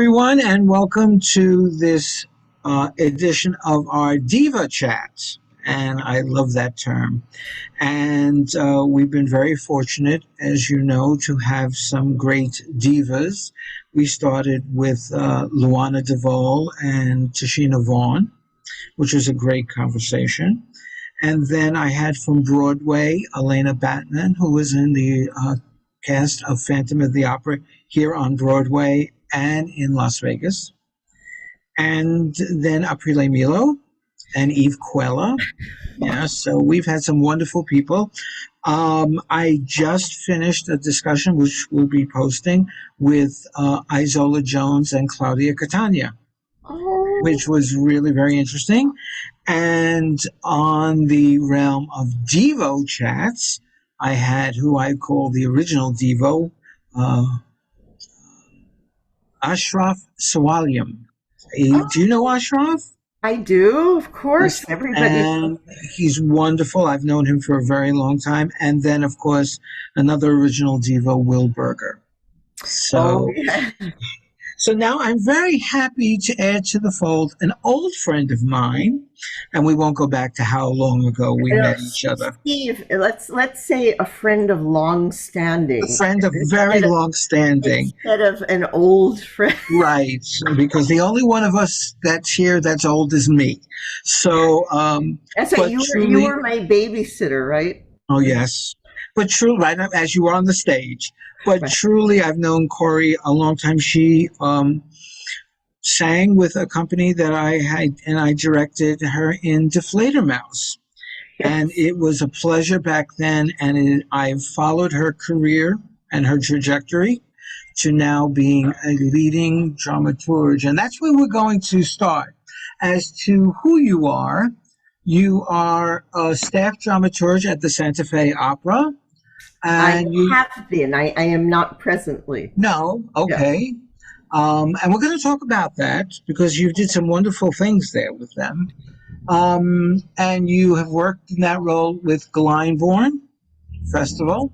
everyone, and welcome to this edition of our Diva Chat. And I love that term. And we've been very fortunate, as you know, to have some great divas. We started with Luana Duvall and Tashina Vaughn, which was a great conversation. And then I had from Broadway, Elena Batman, who was in the cast of Phantom of the Opera here on Broadway and in Las Vegas. And then Aprile Milo and Eve Quella. Yeah, so we've had some wonderful people. I just finished a discussion, which we'll be posting, with Isola Jones and Claudia Catania, which was really very interesting. And on the realm of Divo chats, I had who I call the original Divo, Ashraf Sawaliam. Do you know Ashraf? I do, of course. Everybody. And he's wonderful. I've known him for a very long time. And then, of course, another original Divo, Will Berger. So now I'm very happy to add to the fold an old friend of mine, and we won't go back to how long ago we met each other. Steve, let's say a friend of long standing. A friend of very long standing. Instead of an old friend. Right, because the only one of us that's here that's old is me. So, you were my babysitter, right? Oh, yes. But truly, right as you were on the stage. But truly, I've known Cori a long time. She sang with a company that I had, and I directed her in Deflator Mouse. And it was a pleasure back then, and I've followed her career and her trajectory to now being a leading dramaturg. And that's where we're going to start. As to who you are a staff dramaturg at the Santa Fe Opera. And I have been. I am not presently. No, okay. Yeah. And we're going to talk about that because you did some wonderful things there with them. And you have worked in that role with Glyndebourne Festival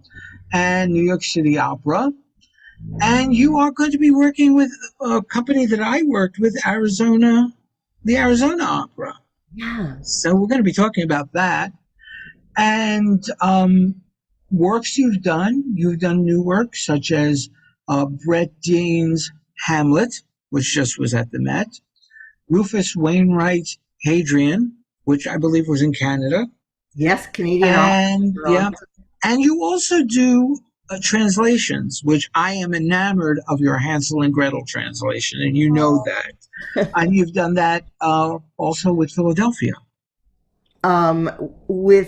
and New York City Opera. And you are going to be working with a company that I worked with, the Arizona Opera. Yeah. So we're going to be talking about that. And works you've done new work such as Brett Dean's Hamlet, which just was at the Met, Rufus Wainwright's Hadrian, which I believe was in Canada. Yes, Canadian. And you also do translations, which I am enamored of your Hansel and Gretel translation, and you know that. And you've done that also with Philadelphia. They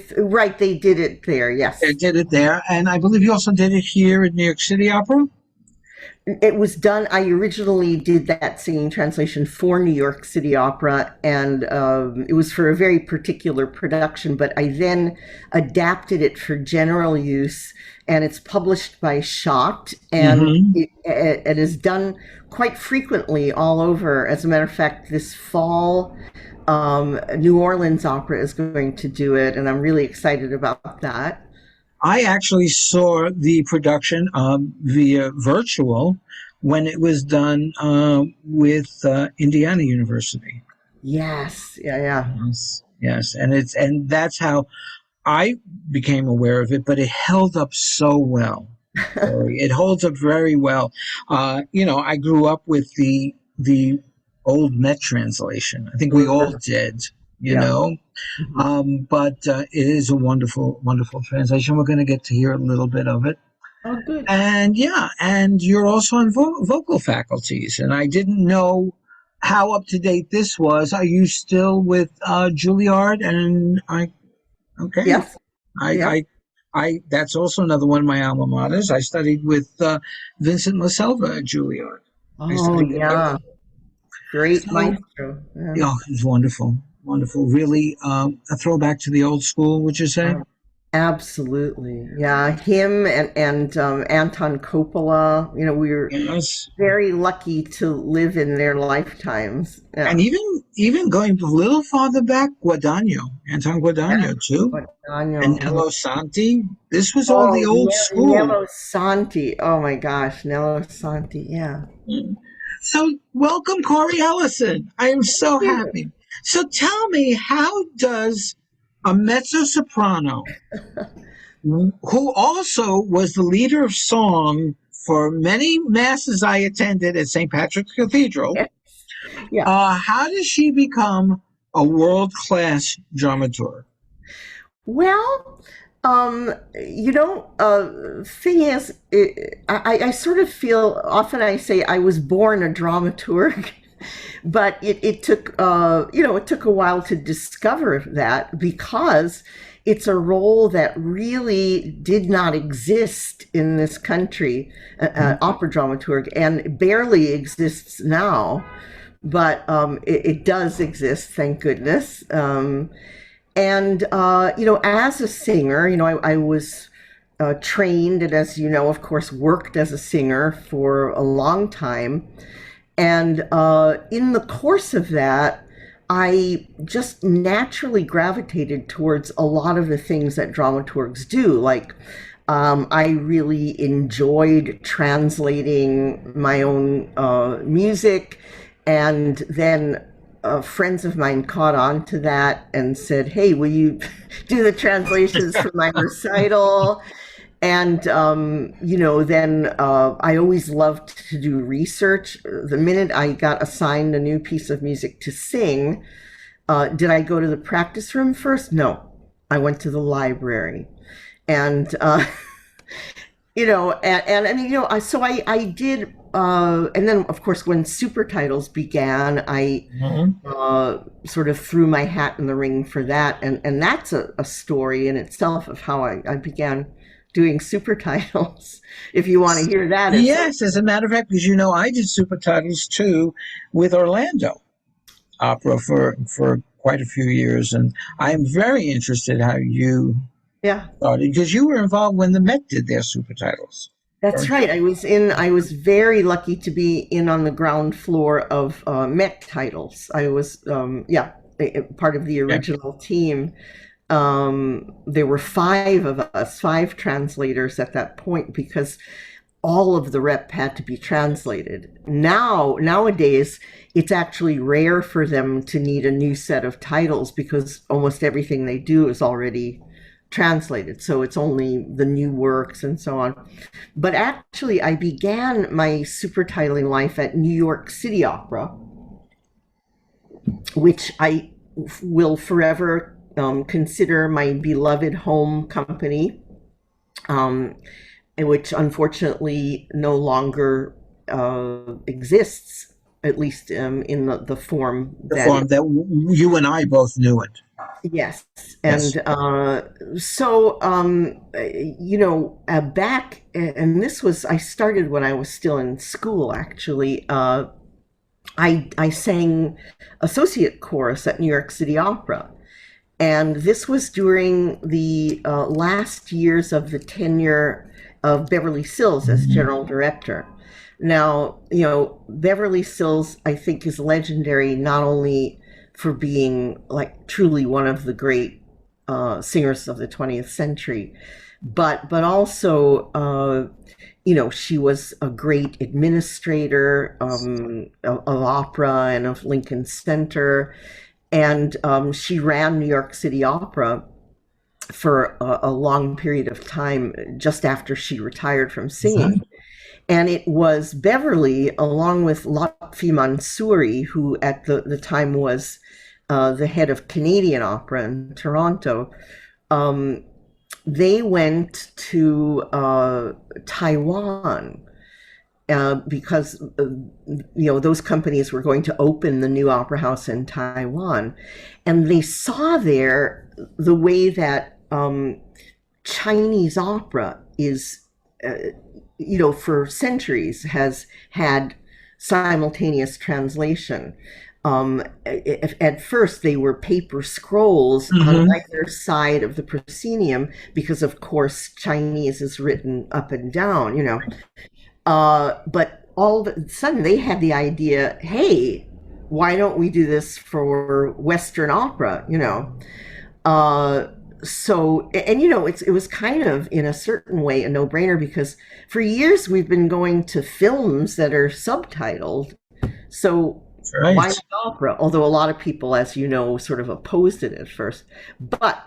did it there, yes. They did it there, and I believe you also did it here at New York City Opera? It was done, I originally did that singing translation for New York City Opera, and it was for a very particular production, but I then adapted it for general use, and it's published by Schott, and it is done quite frequently all over. As a matter of fact, this fall, New Orleans Opera is going to do it, and I'm really excited about that. I actually saw the production via virtual when it was done with Indiana University. Yes, yes, and that's how I became aware of it. But it held up so well. It holds up very well. I grew up with the old Met translation. I think we all did, you know. But it is a wonderful, wonderful translation. We're going to get to hear a little bit of it. Oh, good. And and you're also on vocal faculties. And I didn't know how up to date this was. Are you still with Julliard? And okay. Yes. I that's also another one of my alma maters. I studied with Vincent LaSelva at Julliard. Oh, yeah. Great maestro. Yeah. Oh, he's wonderful. Wonderful. Really a throwback to the old school, would you say? Absolutely. Yeah. Him and Anton Coppola, we were very lucky to live in their lifetimes. Yeah. And even going a little farther back, Anton Guadagno too. And Nello Santi. This was all the old school. Nello Santi. Oh my gosh. Nello Santi. Yeah. So, welcome, Cori Ellison. I am so happy. So, tell me, how does a mezzo soprano, who also was the leader of song for many masses I attended at St. Patrick's Cathedral, Yeah. how does she become a world class dramaturg? Well, thing is, I sort of feel often I say I was born a dramaturg, but it took, it took a while to discover that because it's a role that really did not exist in this country, opera dramaturg, and barely exists now. But it does exist, thank goodness. And as a singer, I was trained and, as you know, of course, worked as a singer for a long time. And in the course of that, I just naturally gravitated towards a lot of the things that dramaturgs do. Like, I really enjoyed translating my own music. And then friends of mine caught on to that and said, "Hey, will you do the translations for my recital?" And then I always loved to do research. The minute I got assigned a new piece of music to sing, did I go to the practice room first? No, I went to the library, and so I did. And then, of course, when supertitles began, I sort of threw my hat in the ring for that. And that's a story in itself of how I began doing supertitles, if you want to hear that. Yes, as a matter of fact, because I did supertitles too with Orlando Opera for quite a few years. And I am very interested how you started, because you were involved when the Met did their supertitles. That's right. I was very lucky to be in on the ground floor of Met titles. I was, part of the original team. There were five of us, five translators at that point, because all of the rep had to be translated. Nowadays, it's actually rare for them to need a new set of titles because almost everything they do is already translated. So it's only the new works and so on. But actually, I began my supertitling life at New York City Opera, which I will forever consider my beloved home company, which unfortunately no longer exists, at least in the form that you and I both knew it. Yes. And back, and this was, I started when I was still in school, actually. I sang associate chorus at New York City Opera. And this was during the last years of the tenure of Beverly Sills as general director. Now, Beverly Sills, I think, is legendary not only for being like truly one of the great singers of the 20th century, but also, she was a great administrator of opera and of Lincoln Center. And she ran New York City Opera for a long period of time just after she retired from singing. And it was Beverly, along with Lotfi Mansouri, who at the time was the head of Canadian Opera in Toronto. They went to Taiwan because those companies were going to open the new opera house in Taiwan, and they saw there the way that Chinese opera is, for centuries has had simultaneous translation. At first, they were paper scrolls on either side of the proscenium because, of course, Chinese is written up and down, but all of a sudden they had the idea, hey, why don't we do this for Western opera, So, and you know, it was kind of in a certain way a no-brainer because for years we've been going to films that are subtitled. So why Right. not opera? Although a lot of people, as you know, sort of opposed it at first. But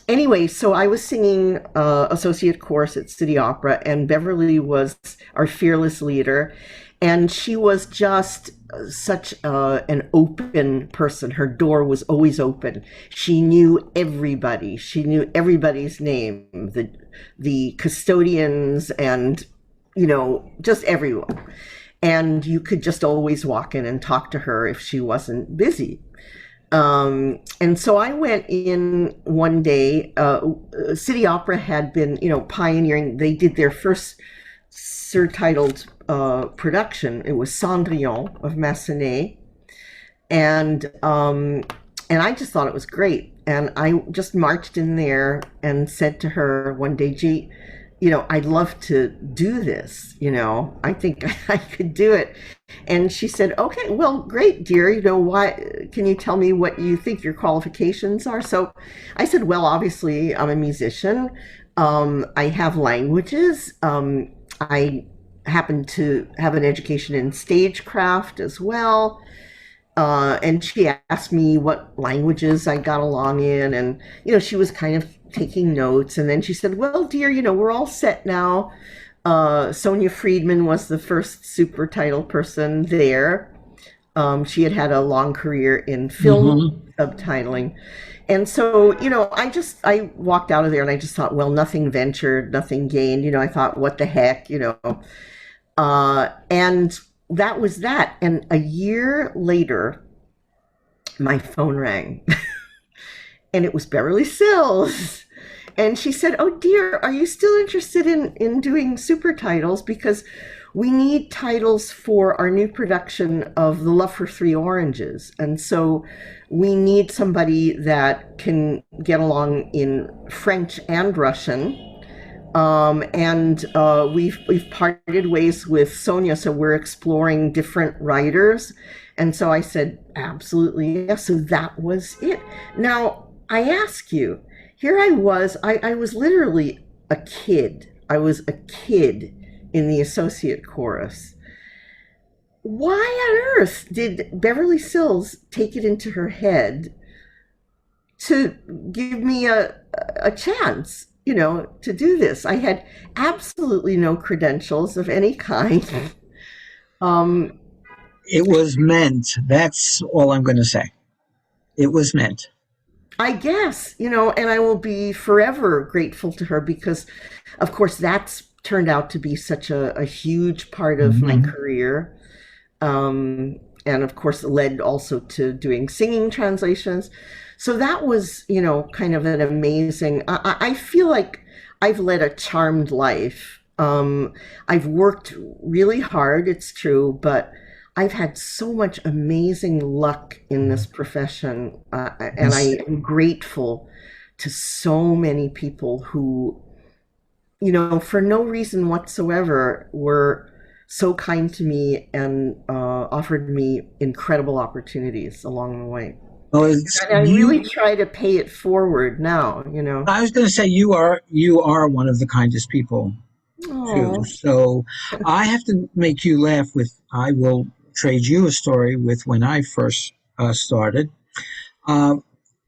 anyway, so I was singing associate chorus at City Opera, and Beverly was our fearless leader, and she was just such an open person. Her door was always open. She knew everybody. She knew everybody's name, the custodians, and you know, just everyone. And you could just always walk in and talk to her if she wasn't busy. And so I went in one day. City Opera had been, you know, pioneering. They did their first surtitled production. It was Cendrillon of Massenet, and I just thought it was great. And I just marched in there and said to her one day, "Gee, you know, I'd love to do this. You know, I think I could do it." And she said, "Okay, well, great, dear. You know, why? Can you tell me what you think your qualifications are?" So I said, "Well, obviously, I'm a musician. I have languages. I happen to have an education in stagecraft as well." And she asked me what languages I got along in, and you know, she was kind of taking notes. And then she said, "Well, dear, you know, we're all set now. Sonia Friedman was the first super title person there. She had had a long career in film Mm-hmm. subtitling." And so, you know, I walked out of there and I just thought, well, nothing ventured, nothing gained. You know, I thought, what the heck, you know. And that was that. And a year later, my phone rang and it was Beverly Sills. And she said, "Oh dear, are you still interested in doing super titles? Because we need titles for our new production of The Love for Three Oranges. And so we need somebody that can get along in French and Russian. And we've parted ways with Sonia, so we're exploring different writers." And so I said, "Absolutely, yes." So that was it. Now I ask you, here I was literally a kid. I was a kid in the associate chorus. Why on earth did Beverly Sills take it into her head to give me a chance, you know, to do this? I had absolutely no credentials of any kind. Um, It was meant. That's all I'm going to say. It was meant. I guess, you know, and I will be forever grateful to her because, of course, that's turned out to be such a huge part of my Mm-hmm. career. And of course, it led also to doing singing translations. So that was, you know, kind of an amazing. I feel like I've led a charmed life. I've worked really hard, it's true, but I've had so much amazing luck in this profession, and Yes. I am grateful to so many people who, you know, for no reason whatsoever, were so kind to me and offered me incredible opportunities along the way. Well, it's And I really you. try to pay it forward now, you know. I was going to say you are one of the kindest people too. Oh, So I have to make you laugh with. I will trade you a story with when I first started. Uh,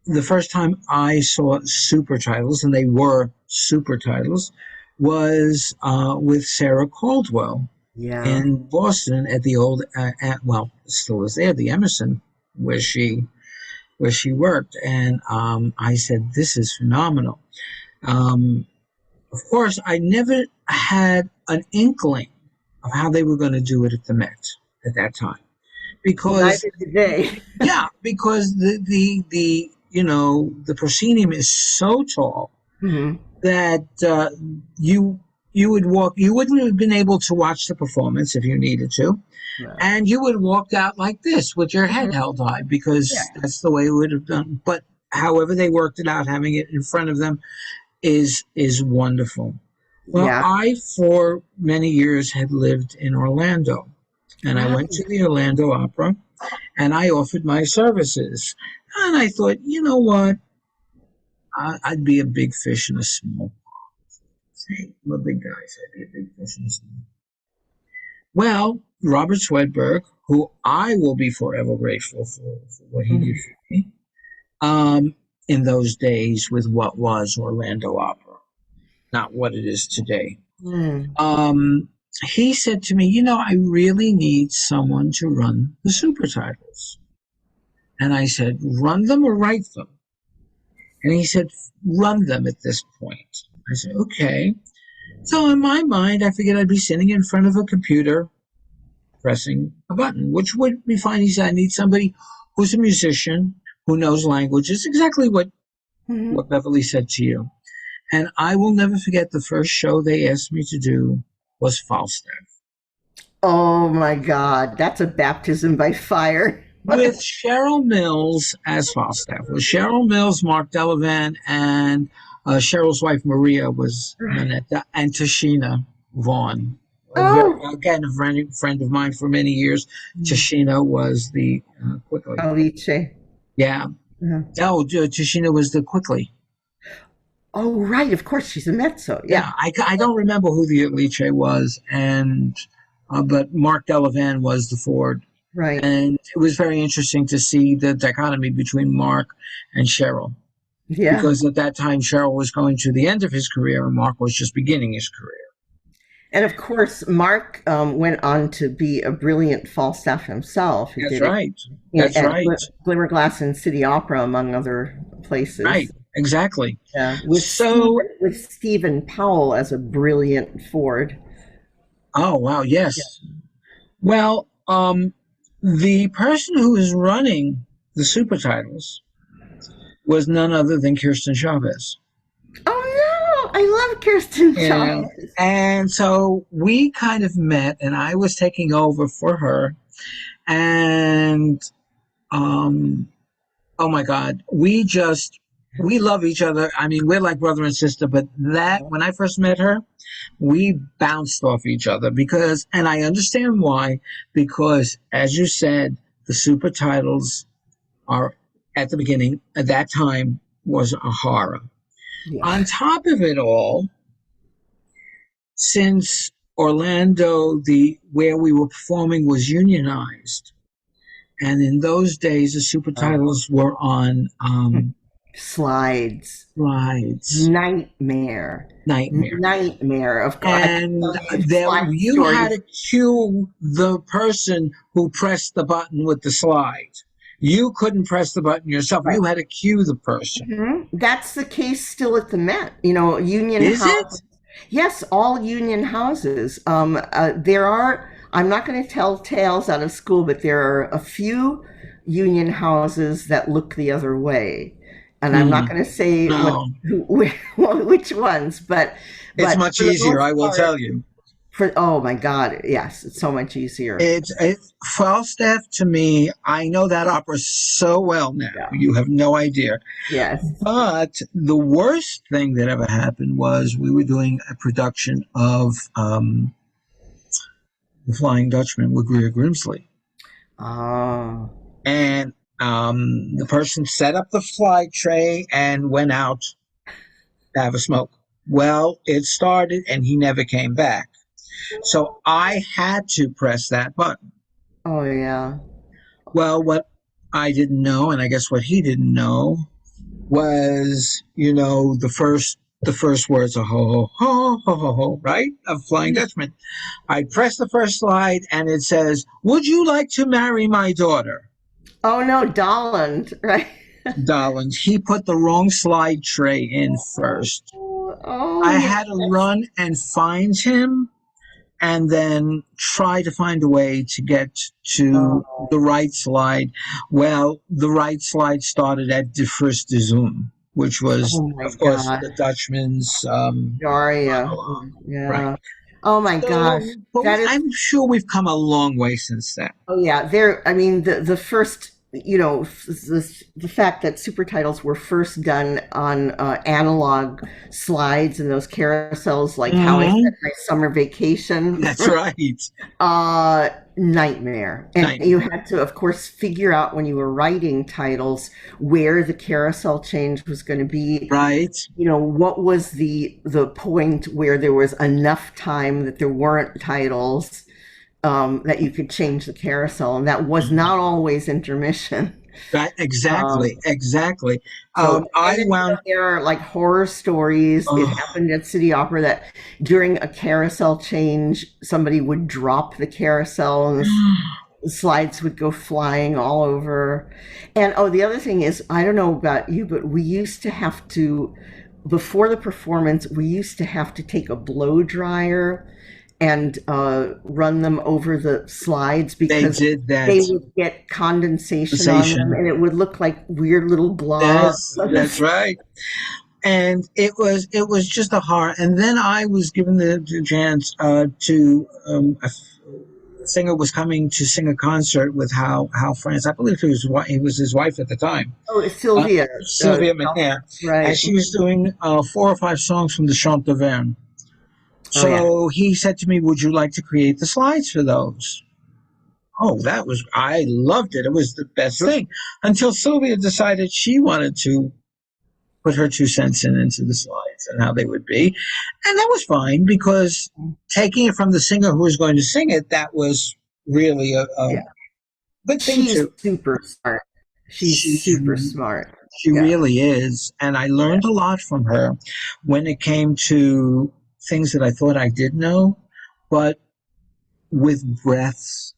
the first time I saw super titles, and they were super titles, was with Sarah Caldwell yeah. in Boston at the old, well, it still is there, the Emerson, where she worked, and I said, "This is phenomenal." Um, of course, I never had an inkling of how they were going to do it at the Met at that time, because Neither did they. yeah, because the the proscenium is so tall Mhm. that you would walk. You wouldn't have been able to watch the performance if you needed to, Yeah. and you would walk out like this with your head Mhm. held high Yeah. because that's the way it would have done. But however they worked it out, having it in front of them is wonderful. Well, Yeah. I for many years had lived in Orlando, and I went Oh, to the Orlando Opera, and I offered my services. And I thought, you know what? I'd be a big fish in a small pond. Hey, I'm a big guy, so I'd be a big fish in a small pond. Well, Robert Swedberg, who I will be forever grateful for what he did for me, in those days with what was Orlando Opera, not what it is today. He said to me, I really need someone to run the supertitles. And I said, run them or write them? And he said, run them at this point. I said, okay. So in my mind, I figured I'd be sitting in front of a computer pressing a button, which would be fine. He said, I need somebody who's a musician, who knows languages, exactly what Beverly said to you. And I will never forget the first show they asked me to do was Falstaff. Oh my God, that's a baptism by fire. With Cheryl Mills as Falstaff. With Cheryl Mills, Mark Delavan, and Cheryl's wife Maria was Nanette, and Tashina Vaughn. Again, a friend of mine for many years. Tashina was the Quickly. Alice. Yeah. No, Tashina was the Quickly. Oh, right. Of course, she's a mezzo. Yeah. I don't remember who the Alice was, and but Mark Delavan was the Ford. Right. And it was very interesting to see the dichotomy between Mark and Cheryl. Yeah. Because at that time, Cheryl was going to the end of his career, and Mark was just beginning his career. And of course, Mark went on to be a brilliant Falstaff himself. That's right. That's right. Glimmerglass and City Opera, among other places. Right. Exactly. Yeah. With Stephen Powell as a brilliant Ford. Oh, wow. Yes. Yeah. Well, the person who was running the supertitles was none other than Kirsten Chavez. Oh, no. I love Kirsten Chavez. And so we kind of met, and I was taking over for her. And, oh, my God, we love each other. I mean, we're like brother and sister, but when I first met her, we bounced off each other and I understand why, because as you said, the supertitles are at the beginning, at that time, was a horror. Yeah. On top of it all, since Orlando, where we were performing was unionized, and in those days, the supertitles were on slides. Nightmare. Of course. And you had to cue the person who pressed the button with the slide. You couldn't press the button yourself. Right. You had to cue the person. That's the case still at the Met. Union Is houses. It? Yes, all union houses. There are, I'm not going to tell tales out of school, but there are a few union houses that look the other way. And I'm not going to say which ones, but it's much easier. I will tell you. Oh my God, yes, it's so much easier. Falstaff to me. I know that opera so well now. Yeah. You have no idea. Yes. But the worst thing that ever happened was we were doing a production of The Flying Dutchman with Greer Grimsley. Oh. And the person set up the fly tray and went out to have a smoke. Well, it started and he never came back. So I had to press that button. Oh, yeah. Well, what I didn't know, and I guess what he didn't know, was, the first words are ho, ho, ho, ho, ho, ho, right? Of Flying Dutchman. I press the first slide and it says, would you like to marry my daughter? Oh, no, Dolland, right? Dolland. He put the wrong slide tray in first. I had to run and find him and then try to find a way to get to the right slide. Well, the right slide started at De Fürst de Zoom, which was, of course, the Dutchman's Daria. Yeah. Right. Oh my gosh! I'm sure we've come a long way since then. Oh yeah, the first the fact that supertitles were first done on analog slides and those carousels, like How I Spent My Summer Vacation. That's right. Nightmare. And you had to, of course, figure out when you were writing titles where the carousel change was going to be. Right. What was the point where there was enough time that there weren't titles that you could change the carousel, and that was not always intermission. Right, exactly. There are like horror stories. It happened at City Opera that during a carousel change, somebody would drop the carousel and the slides would go flying all over. And the other thing is, I don't know about you, but we used to have to, before the performance, we used to have to take a blow dryer and run them over the slides because they would get condensation on them, and it would look like weird little blobs. That's right. And it was just a horror. And then I was given the chance to a singer was coming to sing a concert with Hal France. I believe he was his wife at the time. Oh, it's Sylvia. Sylvia McNair. Right. And she was doing 4 or 5 songs from the Chant de Verne. So he said to me, would you like to create the slides for those? I loved it. It was the best thing until Sylvia decided she wanted to put her 2 cents into the slides and how they would be. And that was fine because taking it from the singer who was going to sing it, that was really a good thing too. She's super smart. She's super smart. She really is. And I learned a lot from her when it came to things that I thought I did know, but with breaths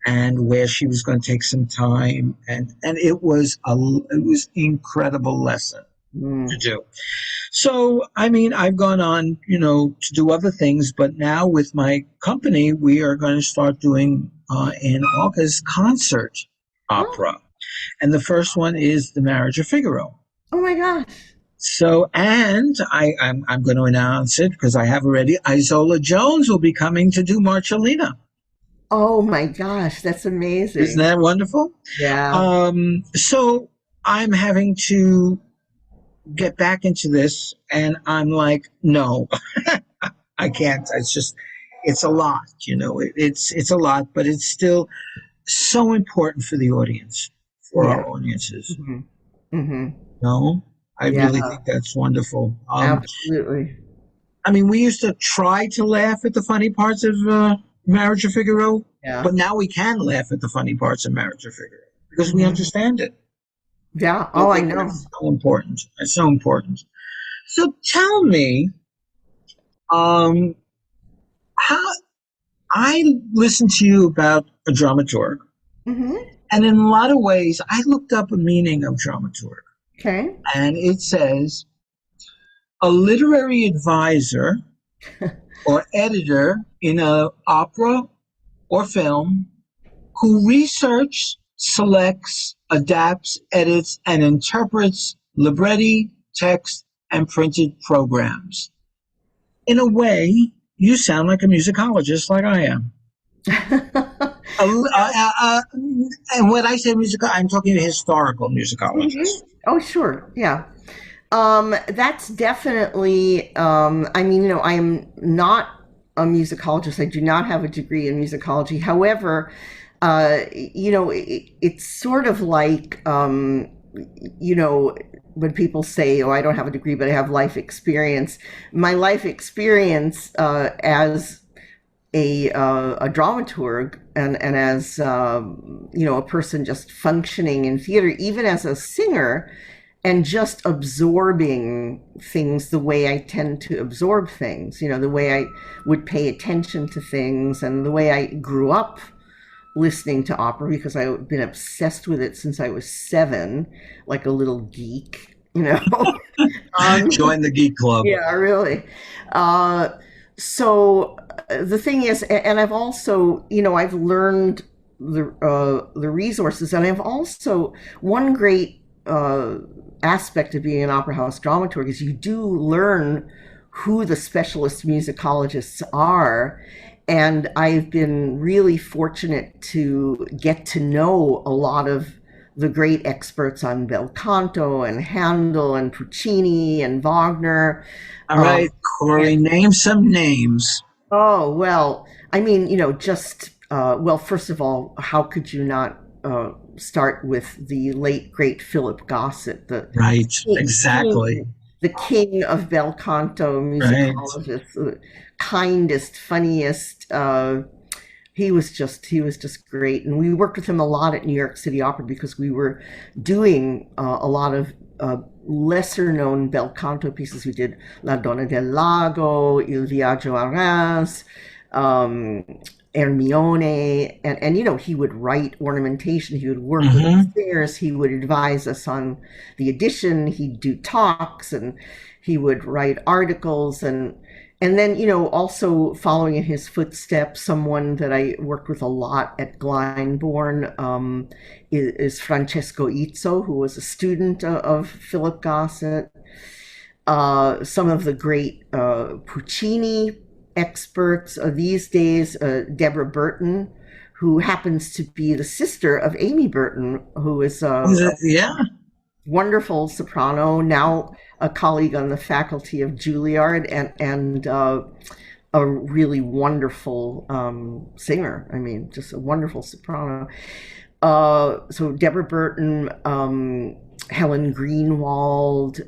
and where she was going to take some time, and it was incredible lesson to do. So I've gone on to do other things, but now with my company we are going to start doing in August concert opera, and the first one is The Marriage of Figaro. Oh my gosh. So, and I'm going to announce it because I have already. Isola Jones will be coming to do Marcellina. Oh my gosh, that's amazing! Isn't that wonderful? Yeah. So I'm having to get back into this, and I'm like, no, I can't. It's a lot, It's a lot, but it's still so important for the audience, for our audiences. No. I really think that's wonderful. Absolutely. We used to try to laugh at the funny parts of Marriage of Figaro, but now we can laugh at the funny parts of Marriage of Figaro because we understand it. Yeah. Oh, I know. It's so important. It's so important. So tell me, how I listened to you about a dramaturg, and in a lot of ways, I looked up a meaning of dramaturg. Okay. And it says, a literary advisor or editor in an opera or film who researches, selects, adapts, edits, and interprets libretti, text, and printed programs. In a way, you sound like a musicologist like I am. And when I say musical, I'm talking historical musicologist. Oh, sure. Yeah. That's definitely, I am not a musicologist. I do not have a degree in musicology. However, it's sort of like, when people say, I don't have a degree, but I have life experience. My life experience as a dramaturg and as a person just functioning in theater, even as a singer, and just absorbing things the way I tend to absorb things, the way I would pay attention to things, and the way I grew up listening to opera because I've been obsessed with it since I was 7, like a little geek, Join the geek club. Yeah, really. So the thing is, and I've also, I've learned the resources, and I've also, one great aspect of being an opera house dramaturg is you do learn who the specialist musicologists are. And I've been really fortunate to get to know a lot of the great experts on bel canto and Handel and Puccini and Wagner. All Um, right, Corey, name some names. oh, well, I mean, just, well, first of all, how could you not start with the late, great Philip Gossett, Right, exactly. king, the king of bel canto Right. musicologists, the kindest, funniest. He was just great, and we worked with him a lot at New York City Opera because we were doing a lot of lesser known bel canto pieces. We did La Donna del Lago, Il Viaggio a Reims, um, Ermione, and he would write ornamentation. He would work with the Hmm. singers. He would advise us on the edition. He'd do talks, and he would write articles, and then, also following in his footsteps, someone that I worked with a lot at Glyndebourne is Francesco Izzo, who was a student of Philip Gossett. Some of the great Puccini experts these days, Deborah Burton, who happens to be the sister of Amy Burton, who is a Yeah. wonderful soprano, now a colleague on the faculty of Julliard, and a really wonderful singer. I mean, just a wonderful soprano. So Deborah Burton, Helen Greenwald.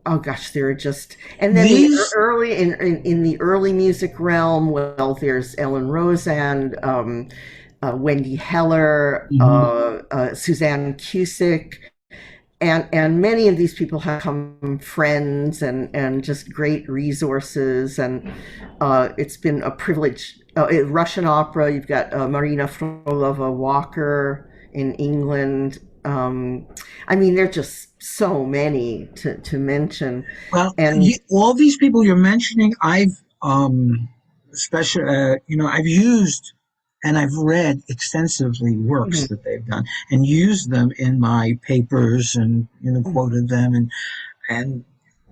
Oh gosh, there are just, and then These, in the early music realm. Well, there's Ellen Rosand, Wendy Heller, mhm. Suzanne Cusick, and many of these people have become friends and just great resources, and it's been a privilege. Russian opera, you've got Marina Frolova Walker in England. I mean, there are just so many to mention, Well, and all these people you're mentioning, I've I've used and I've read extensively works Mhm, that they've done and used them in my papers and quoted them, and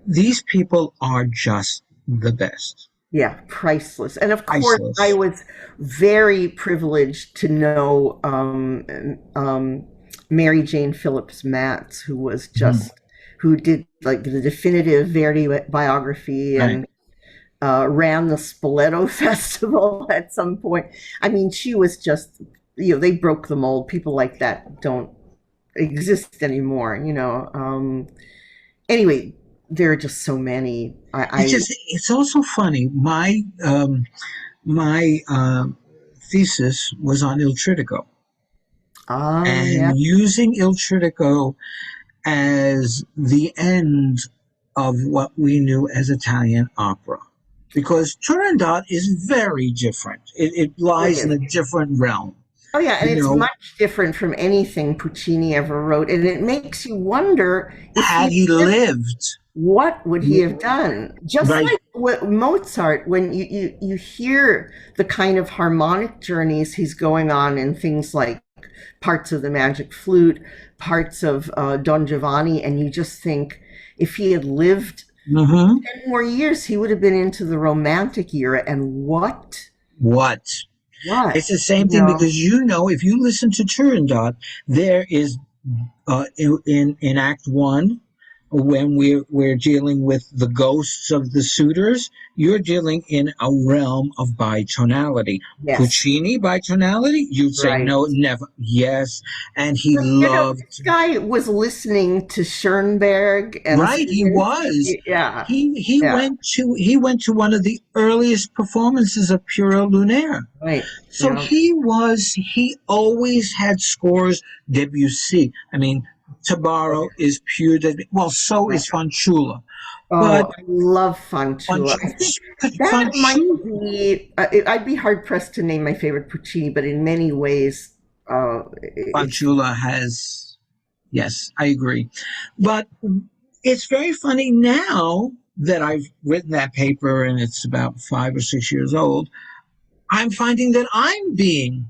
these people are just the best, yeah, priceless. And of course, I priceless. was very privileged to know Mary Jane Phillips Matz, who was Mhm. just who did like the definitive Verdi biography Right. and ran the Spoleto Festival at some point. I mean, she was just, they broke the mold. People like that don't exist anymore. Anyway, there are just so many. It's also funny. My thesis was on Il Tritico Yeah, and using Il Tritico as the end of what we knew as Italian opera. Because Turandot is very different. It really lies in is. a different realm. Oh yeah, and You it's know, much different from anything Puccini ever wrote, and it makes you wonder if had he he lived, lived, what would he have done? Just right? like what Mozart, when you hear the kind of harmonic journeys he's going on in things like parts of the Magic Flute, parts of Don Giovanni, and you just think if he had lived Mm-hmm. 10 more years, he would have been into the Romantic era, and What? what, It's the same you thing know? because if you listen to Turandot, there is in Act One, when we're dealing with the ghosts of the suitors, you're dealing in a realm of bitonality. Yes, Puccini bitonality? You'd say right. no, never. Yes, and he But, loved. this guy was listening to Schoenberg and Right, he was. Stravinsky. Yeah, He yeah, went to one of the earliest performances of Pura Lunaire. right. So Yeah, he always had scores. Debussy. I mean, Tabaro is pure. Well, so right. is Fanciulla. But Oh, I love Fanciulla. I think that might Fanciulla, be. I'd be hard pressed to name my favorite Puccini, but in many ways, it's Fanciulla has. Yes, I agree. But it's very funny now that I've written that paper and it's about 5 or 6 years old. I'm finding that I'm being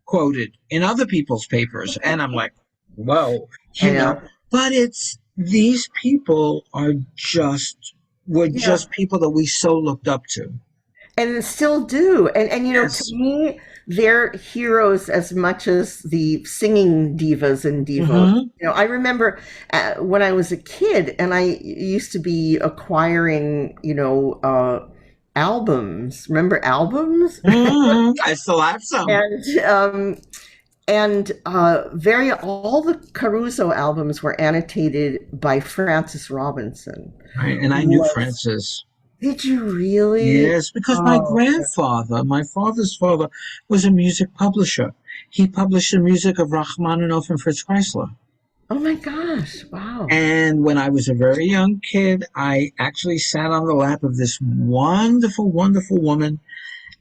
quoted in other people's papers. And I'm like, whoa, you know, yeah, but these people were yeah. just people that we so looked up to. And still do. And to Yes. me, they're heroes as much as the singing divas and divos. Mm-hmm. You know, I remember when I was a kid, and I used to be acquiring, albums. Remember albums? Mm-hmm. I still have some. And very all the Caruso albums were annotated by Frances Robinson. Right. And I Who knew was, Francis. did you really? Yes, because my Oh, grandfather, my father's father, was a music publisher. He published the music of Rachmaninoff and Fritz Kreisler. oh my gosh! Wow. And when I was a very young kid, I actually sat on the lap of this wonderful, wonderful woman.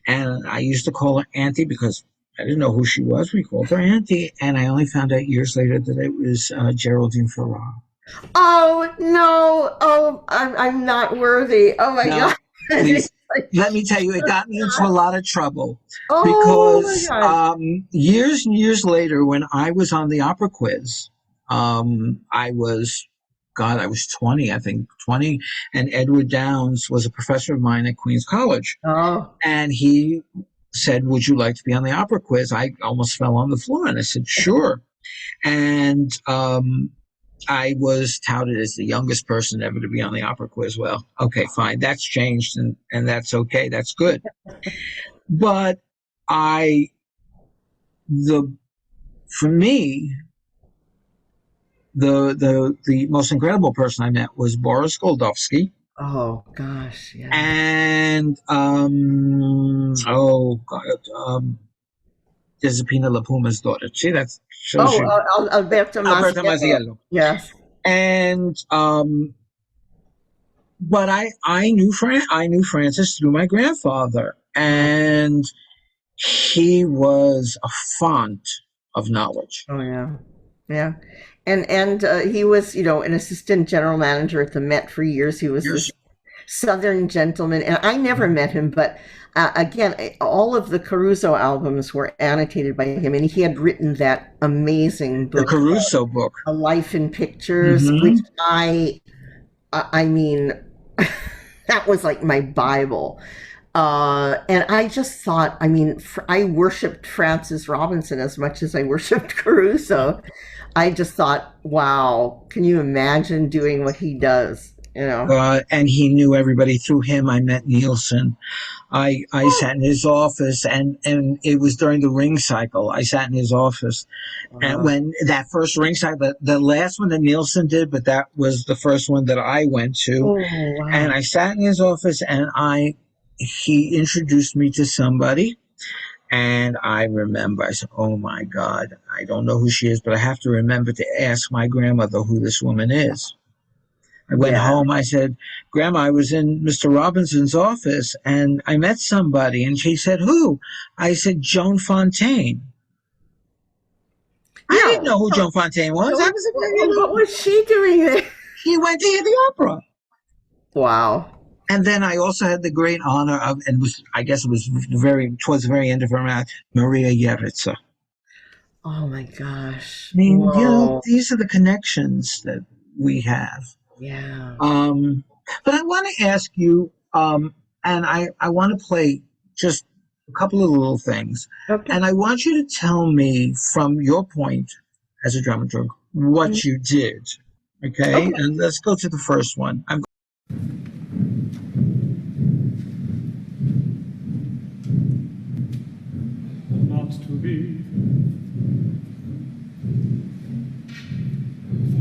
And I used to call her Auntie because I didn't know who she was. We called her Auntie. And I only found out years later that it was Geraldine Farrar. Oh no! Oh, I'm not worthy. Oh my Now, god! please, let me tell you, it got me into a lot of trouble Oh my because god! years and years later, when I was on the opera quiz, I was, God, I was 20, I think 20, and Edward Downs was a professor of mine at Queens College, Oh, and he said, "Would you like to be on the opera quiz?" I almost fell on the floor, and I said, "Sure." And I was touted as the youngest person ever to be on the opera quiz. Well, okay, fine. That's changed, and that's okay. That's good. But I, the for me, the most incredible person I met was Boris Goldovsky, oh gosh! Yeah. and oh God, Josepina La Puma's daughter. See, that shows Oh, you Alberto Alberta Masiello. Masiello. Yes. And but I knew Francis through my grandfather, and he was a font of knowledge. Oh yeah. Yeah. And he was, an assistant general manager at the Met for years. He was this Years. Southern gentleman, and I never met him, but again, all of the Caruso albums were annotated by him, and he had written that amazing The book, Caruso book. A Life in Pictures, which Mm-hmm. I mean, that was like my Bible. And I just thought, I mean, I worshipped Frances Robinson as much as I worshipped Caruso. I just thought, wow, can you imagine doing what he does? And he knew everybody through him. I met Nielsen. I sat in his office, and it was during the ring cycle. I sat in his office, and Uh, when that first ring cycle, the last one that Nielsen did, but that was the first one that I went to, oh, and wow. I sat in his office, and he introduced me to somebody, and I remember I said, "Oh my God, I don't know who she is, but I have to remember to ask my grandmother who this woman is." I went Yeah. home. I said, "Grandma, I was in Mr. Robinson's office and I met somebody." And she said, "Who?" I said, "Joan Fontaine." I Yeah. didn't know who Joan Fontaine was. I was What was she doing there? She went to hear the opera. Wow. And then I also had the great honor of, and was, I guess it was towards the very end of her match, Maria Yeritza. Oh my gosh. I mean, Whoa. these are the connections that we have. Yeah. Um, but I want to ask you, and I want to play just a couple of little things. Okay. And I want you to tell me from your point as a dramaturg what you did. Okay? Okay. And let's go to the first one. Not to be,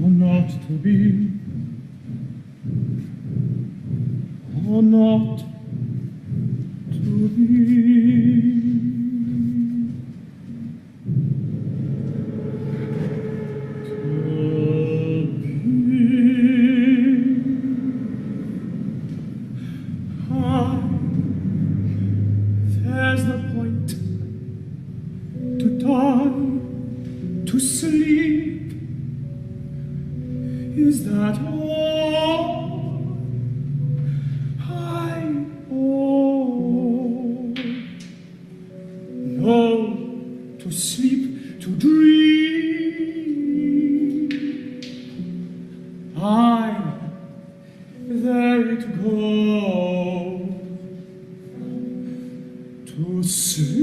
or not to be, or not to be. There's the point to die, to sleep. Is that all I owe? No, to sleep, to dream. There it goes. to sleep,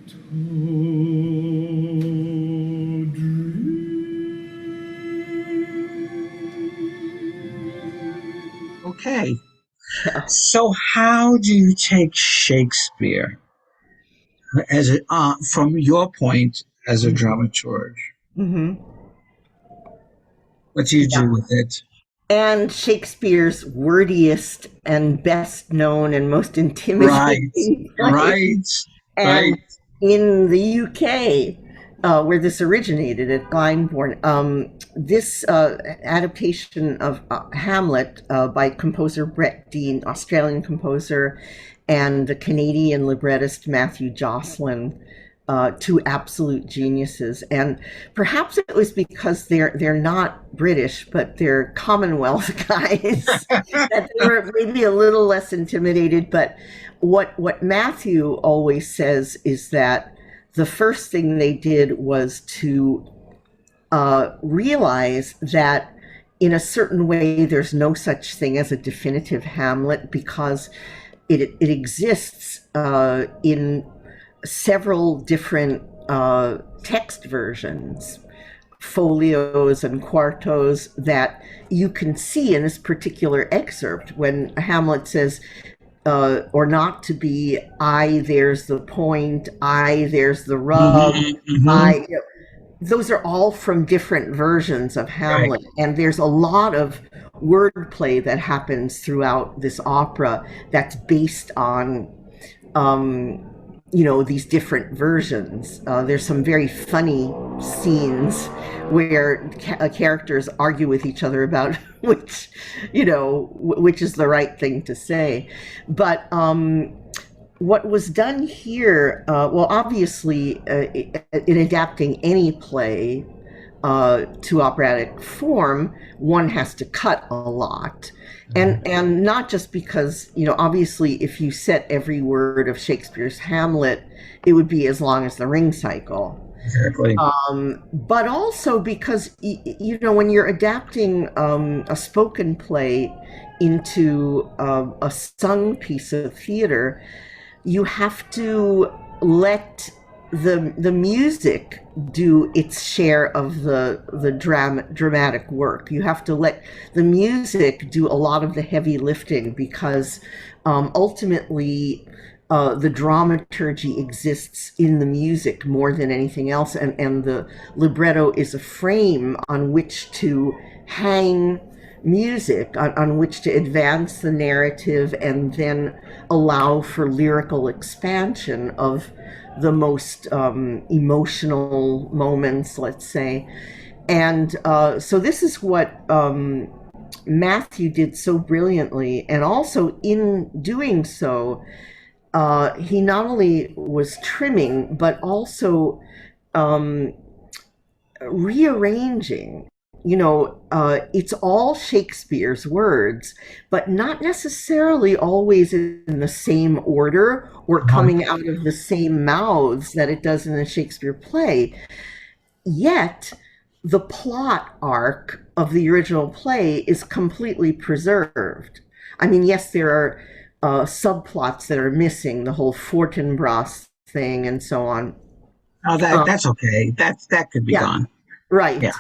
to dream. Okay. So how do you take Shakespeare as from your point as a dramaturg? Mm-hmm. What do you do with it? And Shakespeare's wordiest and best known and most intimidating play. Right. And in the UK, where this originated at Glyndebourne, this adaptation of Hamlet by composer Brett Dean, Australian composer, and the Canadian librettist Matthew Jocelyn, two absolute geniuses. And perhaps it was because they're not British, but they're Commonwealth guys, that they were maybe a little less intimidated. But what Matthew always says is that the first thing they did was to realize that in a certain way there's no such thing as a definitive Hamlet, because it exists in several different text versions, folios and quartos, that you can see in this particular excerpt when Hamlet says, or not to be, I, there's the point, I, there's the rub, I, those are all from different versions of Hamlet. Right. And there's a lot of wordplay that happens throughout this opera that's based on, these different versions. There's some very funny scenes where characters argue with each other about which is the right thing to say. But what was done here, obviously, in adapting any play to operatic form, one has to cut a lot. And not just because, obviously, if you set every word of Shakespeare's Hamlet, it would be as long as the Ring Cycle. Exactly. But also because, when you're adapting a spoken play into a sung piece of theater, you have to let the music do its share of the dramatic work. You have to let the music do a lot of the heavy lifting, because ultimately the dramaturgy exists in the music more than anything else, and the libretto is a frame on which to hang music, on which to advance the narrative and then allow for lyrical expansion of the most emotional moments, let's say. And so this is what Matthew did so brilliantly. And also in doing so, he not only was trimming, but also rearranging. It's all Shakespeare's words, but not necessarily always in the same order or coming out of the same mouths that it does in the Shakespeare play. Yet, the plot arc of the original play is completely preserved. I mean, yes, there are subplots that are missing, the whole Fortinbras thing and so on. Oh, that's okay. That could be gone. Right. Yeah.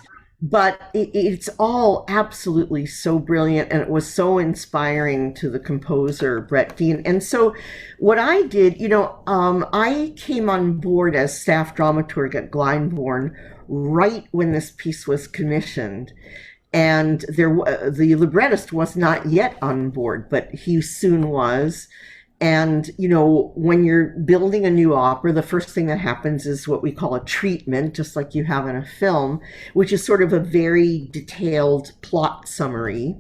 But it's all absolutely so brilliant, and it was so inspiring to the composer, Brett Dean. And so what I did, I came on board as staff dramaturg at Glyndebourne right when this piece was commissioned. And the librettist was not yet on board, but he soon was. And, when you're building a new opera, the first thing that happens is what we call a treatment, just like you have in a film, which is sort of a very detailed plot summary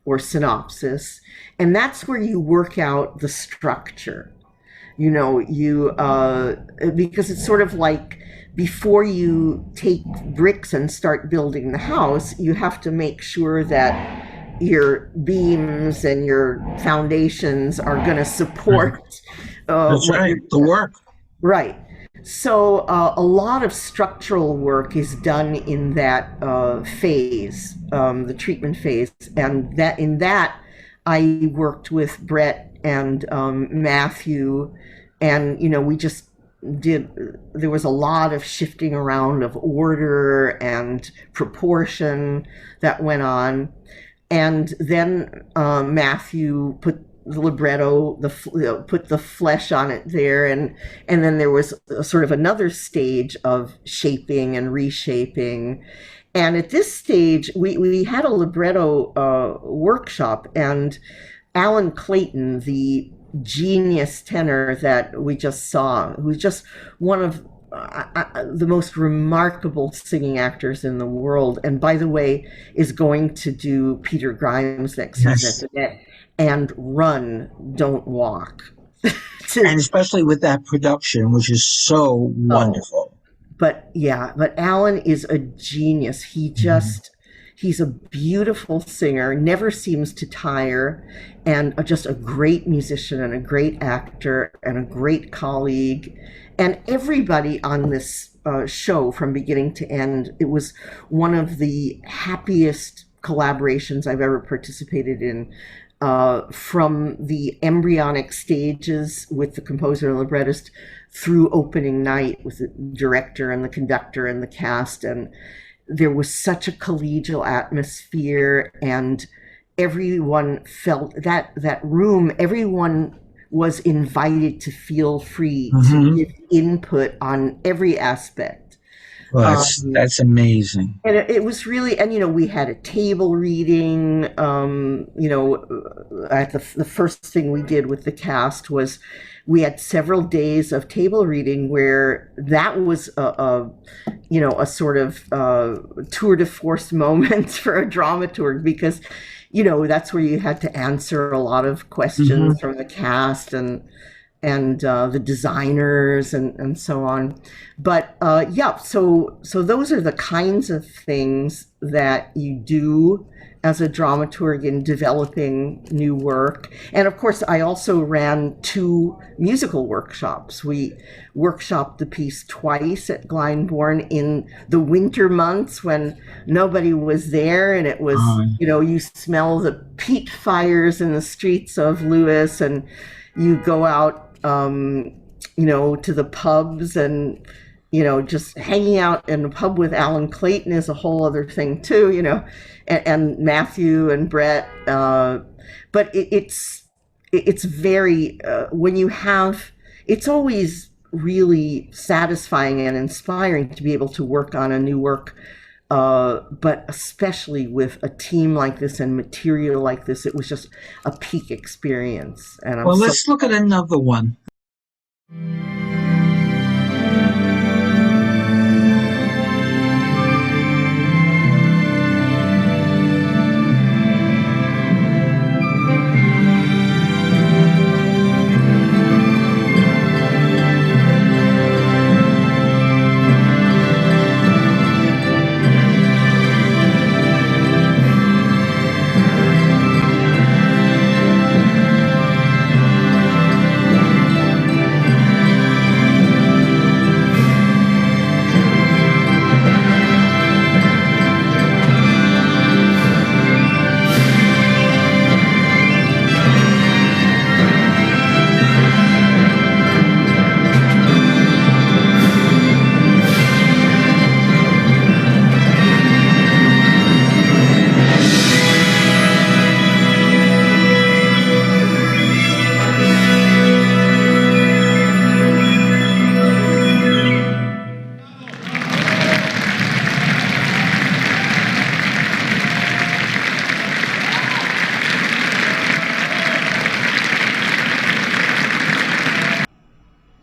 or synopsis. And that's where you work out the structure, because it's sort of like before you take bricks and start building the house, you have to make sure that your beams and your foundations are going to support that's right, the work. Right. So a lot of structural work is done in that phase, the treatment phase, and that I worked with Brett and Matthew, and we just did. There was a lot of shifting around of order and proportion that went on, and then Matthew put the libretto, put the flesh on it there, and then there was a sort of another stage of shaping and reshaping. And at this stage, we had a libretto workshop, and Alan Clayton, the genius tenor that we just saw, who's just one of the most remarkable singing actors in the world, and by the way, is going to do Peter Grimes next season. And Run, Don't Walk. And especially with that production, which is so wonderful. But Alan is a genius. He's a beautiful singer, never seems to tire, and just a great musician and a great actor and a great colleague. And everybody on this show from beginning to end, it was one of the happiest collaborations I've ever participated in. From the embryonic stages with the composer and librettist through opening night with the director and the conductor and the cast. And there was such a collegial atmosphere, and everyone felt that room, everyone was invited to feel free to give input on every aspect. Well, that's amazing. And it was really, and we had a table reading. At the first thing we did with the cast was we had several days of table reading where that was a sort of tour de force moment for a dramaturg, because that's where you had to answer a lot of questions from the cast and the designers and so on. But so those are the kinds of things that you do as a dramaturg in developing new work. And of course, I also ran 2 musical workshops. We workshopped the piece twice at Glyndebourne in the winter months when nobody was there, and it was, you smell the peat fires in the streets of Lewis, and you go out to the pubs, and just hanging out in a pub with Alan Clayton is a whole other thing too, and Matthew and Brett. But it's very when you have, it's always really satisfying and inspiring to be able to work on a new work. But especially with a team like this and material like this, it was just a peak experience. And let's look at another one.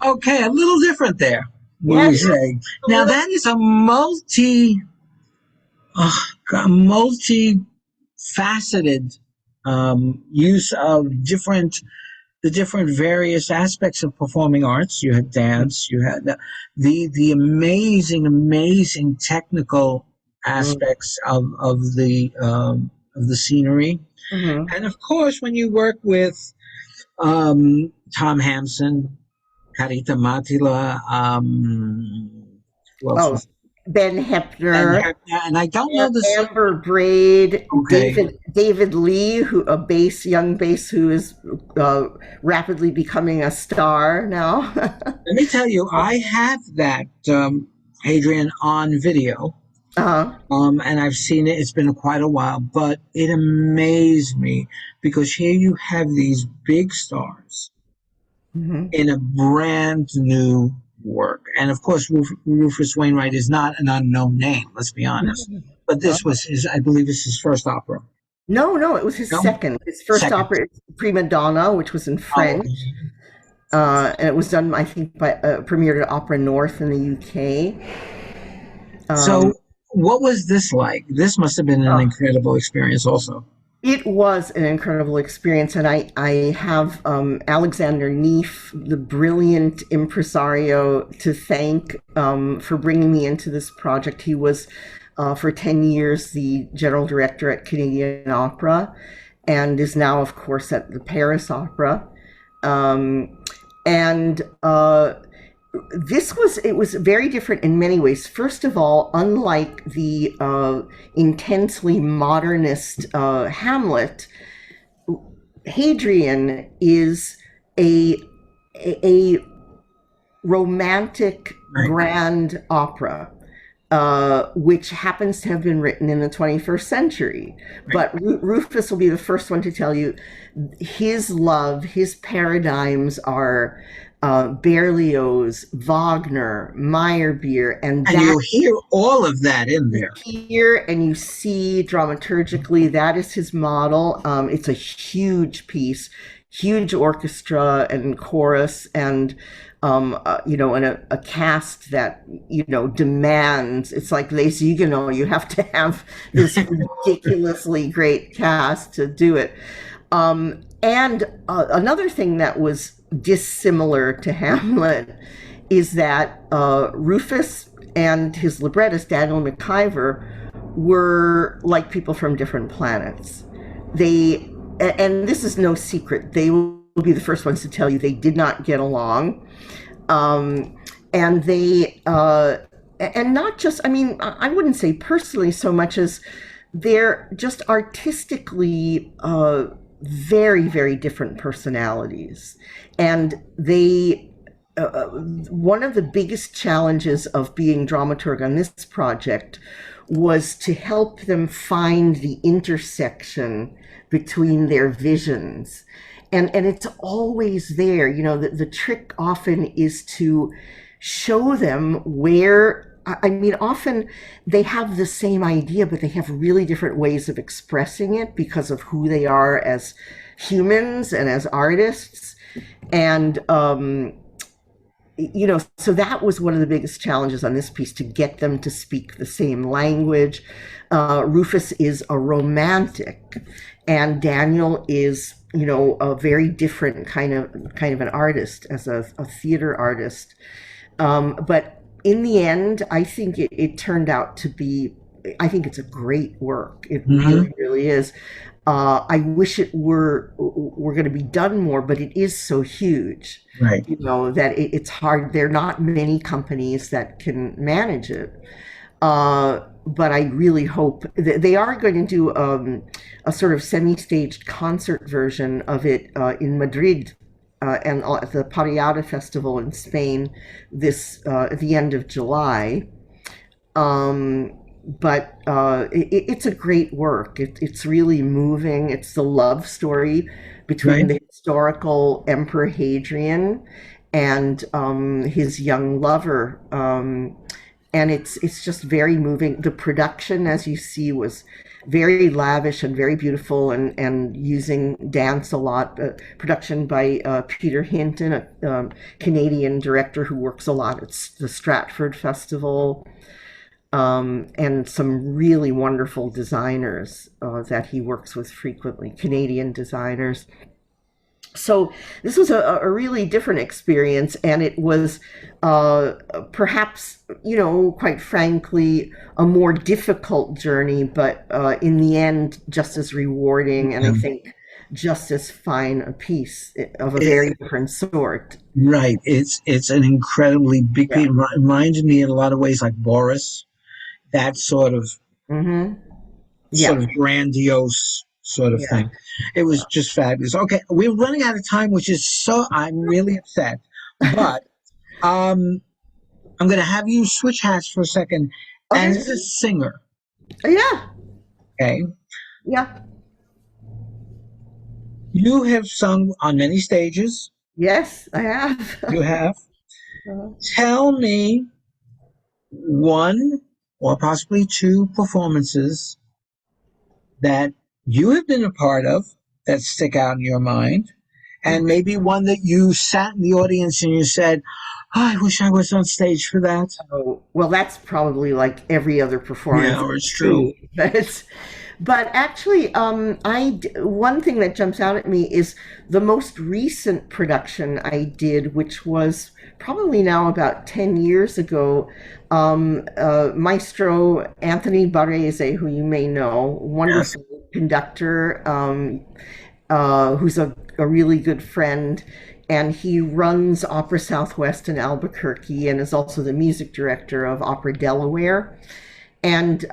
Okay, a little different there, we say. Now that is a multi-faceted use of the different various aspects of performing arts. You had dance, you had the amazing technical aspects of the scenery, and of course when you work with Tom Hampson, Carita Matila, Ben And, Hepner, and I don't know this. Amber Braid, Okay. David Lee, who young bass who is rapidly becoming a star now. Let me tell you, I have that, Adrian, on video. uh And I've seen it. It's been quite a while, but it amazed me because here you have these big stars hmm in a brand new work. And of course, Rufus Wainwright is not an unknown name, let's be honest. But this was his, I believe, this is his first opera. No, no, it was his No? second. His first Second. opera is Prima Donna, which was in Oh, French. okay. And it was done, I think, by premiered at Opera North in the UK. So, what was this like? This must have been an incredible experience, also. It was an incredible experience, and I have Alexander Neef, the brilliant impresario, to thank for bringing me into this project. He was, for 10 years, the general director at Canadian Opera, and is now, of course, at the Paris Opera. And it was very different in many ways. First of all, unlike the intensely modernist Hamlet, Hadrian is a romantic grand opera, which happens to have been written in the 21st century. But Rufus will be the first one to tell you his love, his paradigms are Berlioz, Wagner, Meyerbeer, and you hear all of that in there. Here, and you see dramaturgically that is his model. It's a huge piece, huge orchestra and chorus, and and a cast that demands. It's like Les Huguenots. You have to have this ridiculously great cast to do it. And another thing that was dissimilar to Hamlet is that Rufus and his librettist, Daniel McIver, were like people from different planets. And this is no secret, they will be the first ones to tell you they did not get along. And not just, I wouldn't say personally so much as they're just artistically very, very different personalities. And one of the biggest challenges of being dramaturg on this project was to help them find the intersection between their visions. And it's always there. The trick often is to show them where, often they have the same idea, but they have really different ways of expressing it because of who they are as humans and as artists. And, so that was one of the biggest challenges on this piece, to get them to speak the same language. Rufus is a romantic, and Daniel is, a very different kind of an artist, as a theater artist. But in the end, I think it turned out to be, I think it's a great work. It really, really is. I wish it were going to be done more, but it is so huge, right? That it's hard. There are not many companies that can manage it. But I really hope that they are going to do a sort of semi-staged concert version of it in Madrid and at the Parellada Festival in Spain at the end of July. But it's a great work. It's really moving. It's the love story between the historical Emperor Hadrian and his young lover. And it's just very moving. The production, as you see, was very lavish and very beautiful, and using dance a lot. Production by Peter Hinton, a Canadian director who works a lot at the Stratford Festival. And some really wonderful designers that he works with frequently, Canadian designers. So this was a really different experience, and it was perhaps, quite frankly, a more difficult journey, but in the end, just as rewarding, and I think just as fine a piece of a very different sort. Right. It's an incredibly big piece. It reminds me in a lot of ways like Boris. that sort of Yeah. grandiose sort of Yeah. thing. It was just fabulous. Okay, we're running out of time, which is I'm really upset. But I'm going to have you switch hats for a second. And Okay. as a singer, Yeah. okay, Yeah. you have sung on many stages. Yes, I have. You have. Tell me one or possibly two performances that you have been a part of that stick out in your mind, and maybe one that you sat in the audience and you said, oh, I wish I was on stage for that. Oh, well, that's probably like every other performance. Yeah, it's true. But actually, one thing that jumps out at me is the most recent production I did, which was probably now about 10 years ago. Maestro Anthony Barrese, who you may know, wonderful conductor, who's a really good friend. And he runs Opera Southwest in Albuquerque and is also the music director of Opera Delaware. And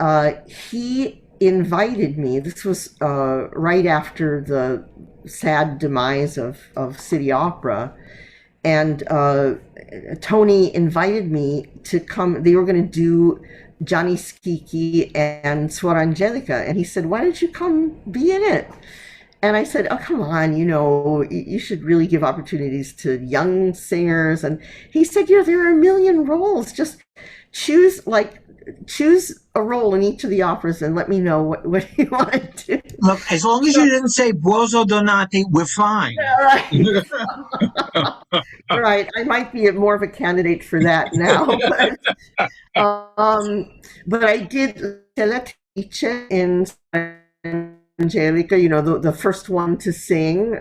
he invited me. This was right after the sad demise of City Opera. And Tony invited me to come. They were going to do Gianni Schicchi and Suor Angelica. And he said, why don't you come be in it? And I said, oh, come on, you should really give opportunities to young singers. And he said, there are a million roles. Just choose a role in each of the operas and let me know what you want to do. Look, as long as you didn't say Buoso Donati, we're fine. Right. Right. I might be more of a candidate for that now. But I did Teletrice in Angelica, the first one to sing,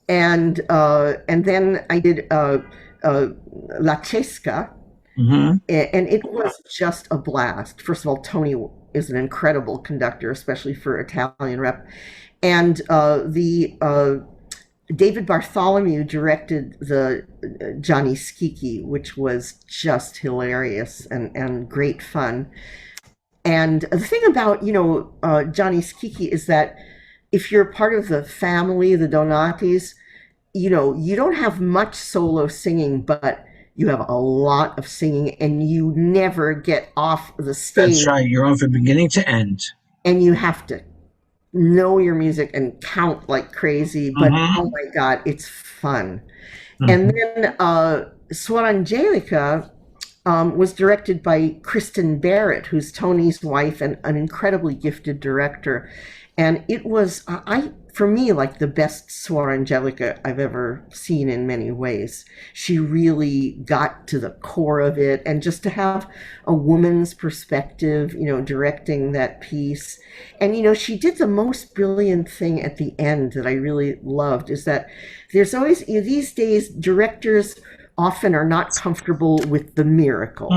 and then I did La Cesca, and it was just a blast. First of all, Tony is an incredible conductor, especially for Italian rep, and the David Bartholomew directed the Gianni Schicchi, which was just hilarious and great fun. And the thing about, Gianni Schicchi is that if you're part of the family, the Donatis, you don't have much solo singing, but you have a lot of singing and you never get off the stage. That's right. You're on from beginning to end. And you have to know your music and count like crazy, but oh my God, it's fun. And then Suor Angelica was directed by Kristen Barrett, who's Tony's wife and an incredibly gifted director. And it was, for me, like the best Suor Angelica I've ever seen in many ways. She really got to the core of it. And just to have a woman's perspective, directing that piece. And, she did the most brilliant thing at the end that I really loved is that there's always, these days, directors often are not comfortable with the miracle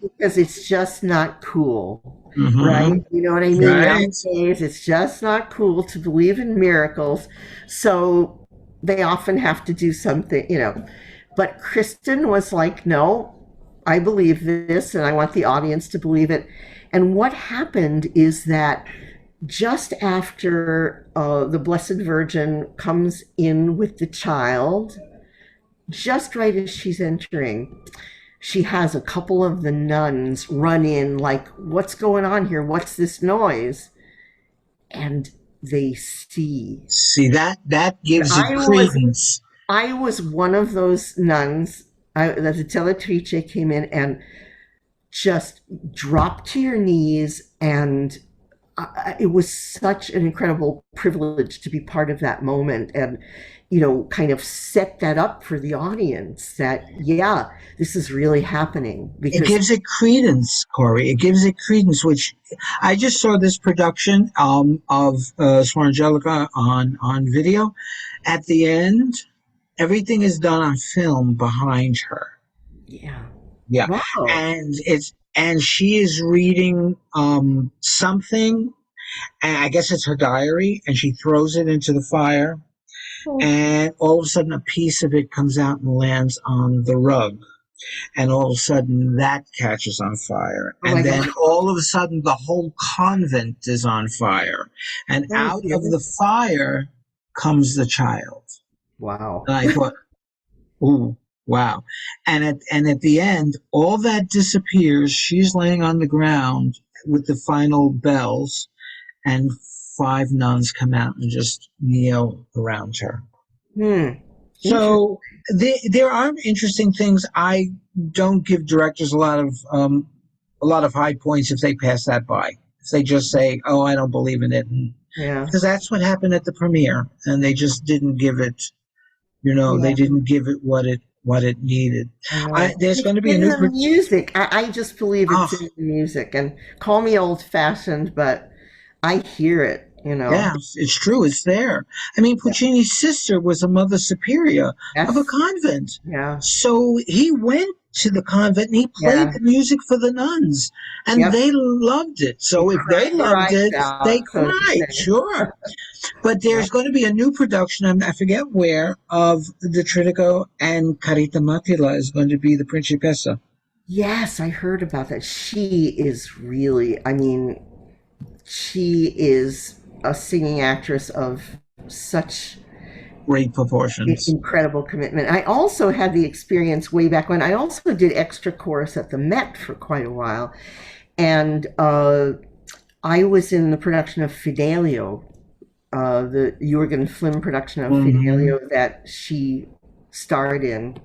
because it's just not cool. Right? You know what I mean? Right. Nowadays, it's just not cool to believe in miracles. So they often have to do something, But Kristen was like, no, I believe this and I want the audience to believe it. And what happened is that just after the Blessed Virgin comes in with the child, just right as she's entering, she has a couple of the nuns run in like, what's going on here? What's this noise? And they see. See, that gives it credence. I was one of those nuns. The Teletrice came in and just dropped to your knees, and it was such an incredible privilege to be part of that moment and kind of set that up for the audience that this is really happening. Because it gives it credence, Cori. It gives it credence, which I just saw this production of Suor Angelica on video. At the end, everything is done on film behind her. Yeah. Wow. And she is reading something, and I guess it's her diary, and she throws it into the fire, and all of a sudden a piece of it comes out and lands on the rug. and all of a sudden that catches on fire, Oh my and then God. all of a sudden the whole convent is on fire, and Oh my out of the goodness. fire comes the child. Wow. And I thought, ooh, wow. And at the end, all that disappears. She's laying on the ground with the final bells, and five nuns come out and just kneel around her. Hmm. Interesting. So there are interesting things. I don't give directors a lot of high points if they pass that by. If they just say, "Oh, I don't believe in it," Yeah. because that's what happened at the premiere, and they just didn't give it. They Yeah. didn't give it what it needed. I know. There's It's going to be a in new. the music. I just believe it's Oh, in the music. And call me old-fashioned, but I hear it, you know. yeah, it's true. It's there. I mean, Yeah. Puccini's sister was a mother superior of a Yes. convent. Yeah. So he went to the convent and he played Yeah. the music for the nuns, and Yep. they loved it. They So if they cried their loved eyes it, they out, so to cried, say. sure. But Yeah. there's going to be a new production, I forget where, of the Trintico, and Carita Matila is going to be the Principessa. Yes, I heard about that. She is really, I mean, she is a singing actress of such Great proportions. incredible commitment. I also had the experience way back when I also did extra chorus at the Met for quite a while. And I was in the production of Fidelio, the Jürgen Flimm production of Hmm. Fidelio that she starred in.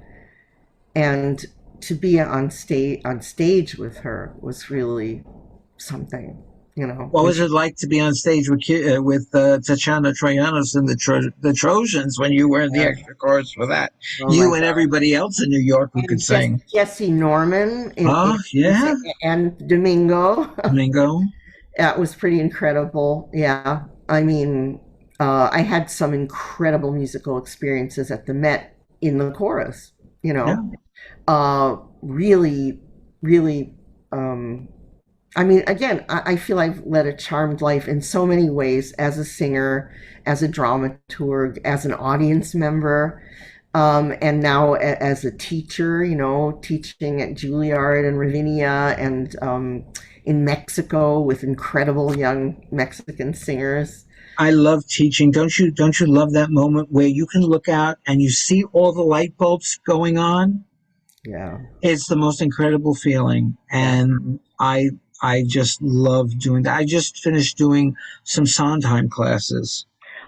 And to be on stage with her was really something, you know. What When was she, it like to be on stage with Tatiana Troyanos and the Trojans when you were in the uh, extra chorus for that? oh my You and God. everybody else in New York who could And sing. Jesse Norman Oh, yeah, and Domingo. Domingo. That was pretty incredible. Yeah. I mean, I had some incredible musical experiences at the Met in the chorus, you Yeah. know. Really, really, um, I mean, again, I feel I've led a charmed life in so many ways as a singer, as a dramaturg, as an audience member, and now as a teacher, you know, teaching at Julliard and Ravinia and in Mexico with incredible young Mexican singers. I love teaching. Don't you love that moment where you can look out and you see all the light bulbs going on? Yeah, It's the most incredible feeling, yeah. and I just love doing that. I just finished doing some Sondheim classes,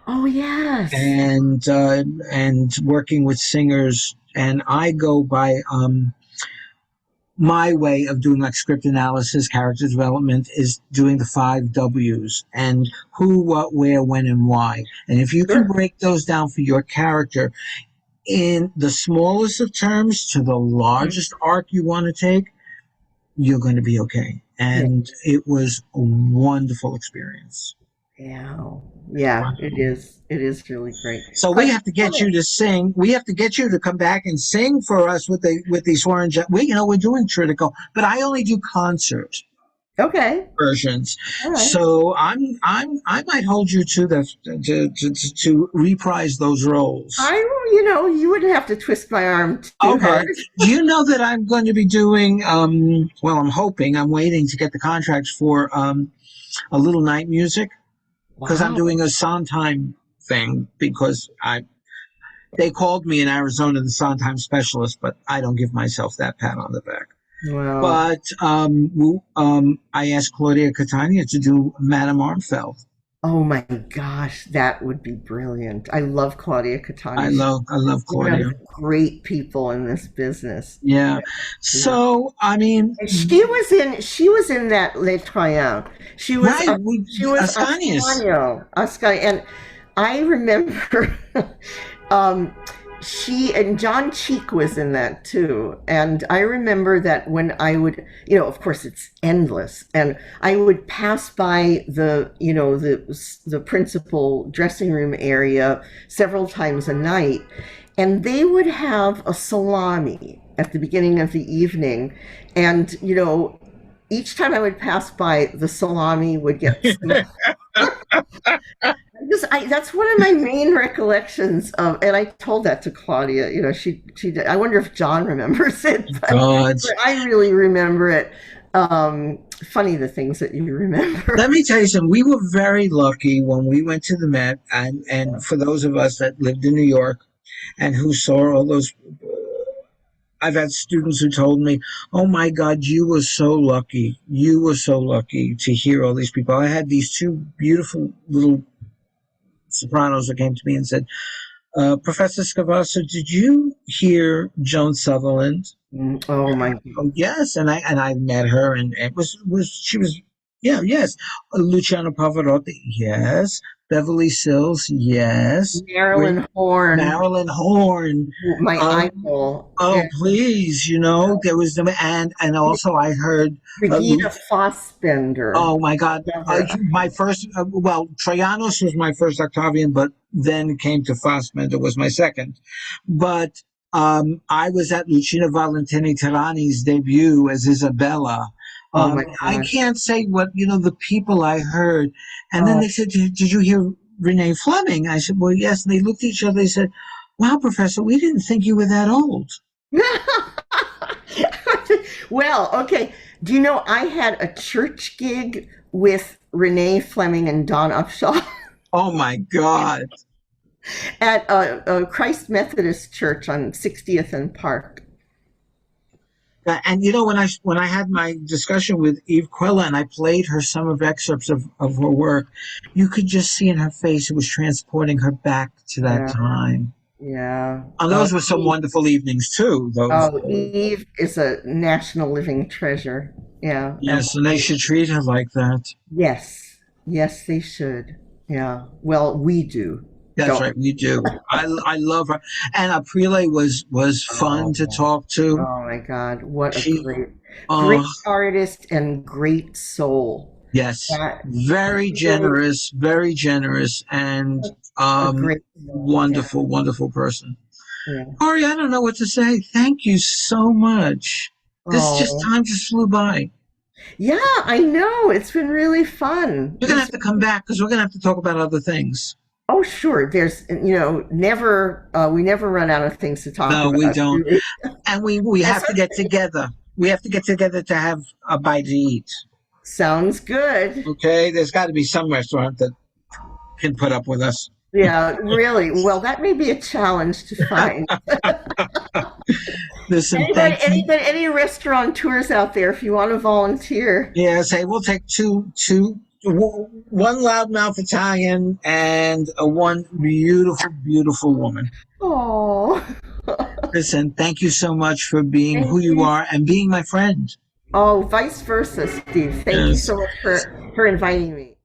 Oh, yes. and working with singers, and I go by my way of doing like script analysis, character development is doing the 5 W's, and who, what, where, when, and why. And if you can Sure. break those down for your character in the smallest of terms to the largest arc you want to take, you're going to be okay. Yeah. And it was a wonderful experience. Yeah. Yeah, it Wonderful. is. It is really great. So we But have to get you to sing. We have to get you to come back and sing for us with these orange. We're doing Tritico, but I only do concert okay. versions. All right. So I might hold you to the to reprise those roles. You wouldn't have to twist my arm too hard. Okay. Do you know that I'm going to be doing? Well, I'm hoping. I'm waiting to get the contracts for a little night music because I'm Wow. doing a Sondheim thing because I they called me in Arizona the Sondheim specialist, but I don't give myself that pat on the back. Well, But I asked Claudia Catania to do Madame Armfeld. oh my gosh, that would be brilliant. I love Claudia Catani. She's I love one of Claudia. the great people in this business. Yeah. Yeah. So I mean, And she was in that Les Troyens. She was right? she was Ascanius. Ascani, and I remember um, she and John Cheek was in that too. And I remember that when I would, of course it's endless, and I would pass by the principal dressing room area several times a night, and they would have a salami at the beginning of the evening, and each time I would pass by, the salami would get That's one of my main recollections of, and I told that to Claudia. She. I wonder if John remembers it, God. but I really remember it. Funny the things that you remember. Let me tell you something. We were very lucky when we went to the Met, and for those of us that lived in New York and who saw all those, I've had students who told me, "Oh my God, you were so lucky. You were so lucky to hear all these people." I had these two beautiful little sopranos that came to me and said, "Professor Scovasso, did you hear Joan Sutherland?" Oh my Oh yes, and I met her, and it was she was, yeah, yes. Luciano Pavarotti, yes. Beverly Sills, yes. Marilyn Horne, Marilyn Horne. my Um, idol. oh Yeah. please, there was the and also I heard Regina Fassbender. oh my God, Remember? my first well, Troyanos was my first Octavian, but then came to Fassbender was my second, but I was at Lucina Valentini Terrani's debut as Isabella. Oh my I God. can't say what the people I heard, and then Oh. they said, "Did you hear Renee Fleming?" I said, "Well, yes." And they looked at each other. They said, "Wow, Professor, we didn't think you were that old." Well, okay. Do you know I had a church gig with Renee Fleming and Don Upshaw Oh my God. at a Christ Methodist Church on 60th and Park? And when I had my discussion with Eve Quella and I played her some of excerpts of her work, you could just see in her face it was transporting her back to that Yeah, time. yeah. And those were some wonderful evenings too. Those, Eve is a national living treasure. Yeah. yes, and they should treat her like that. Yes. Yes, they should. Yeah. Well, we do. That's Don't. right, we do. I love her, and Aprile was fun to Oh, talk to. oh my God. What a She, great uh, artist and great soul. yes, That really very generous, and a great soul. Yeah. wonderful, wonderful person. Yeah. Ari, I don't know what to say. Thank you so much. This just Oh, time just flew by. yeah, I know. It's been really fun. You're gonna have to come back because we're gonna have to talk about other things. Oh, sure. There's, never, we never run out of things to talk No, we about. don't. Do we? And we That's have to get together. We have to get together to have a bite to eat. Sounds good. Okay? There's got to be some restaurant that can put up with us. Yeah, really. Well, that may be a challenge to find. Listen, thank you. Any restaurateurs out there, if you want to volunteer. Yes, hey, we'll take one loudmouth Italian and one beautiful, beautiful woman. Oh, Listen, thank you so much for being thank who you you. are and being my friend. Oh, vice versa, Steve. Thank you Yes. so much for inviting me.